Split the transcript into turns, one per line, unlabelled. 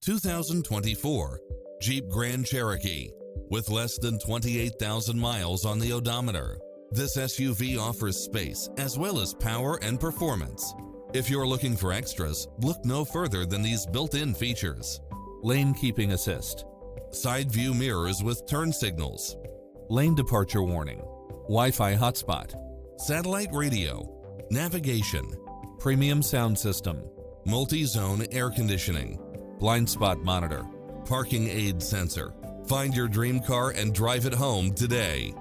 2024 Jeep Grand Cherokee. With less than 28,000 miles on the odometer, this SUV offers space as well as power and performance. If you're looking for extras, look no further than these built-in features: lane keeping assist, side view mirrors with turn signals, lane departure warning, Wi-Fi hotspot, satellite radio, navigation, premium sound system, multi-zone air conditioning, blind spot monitor, parking aid sensor. Find your dream car and drive it home today.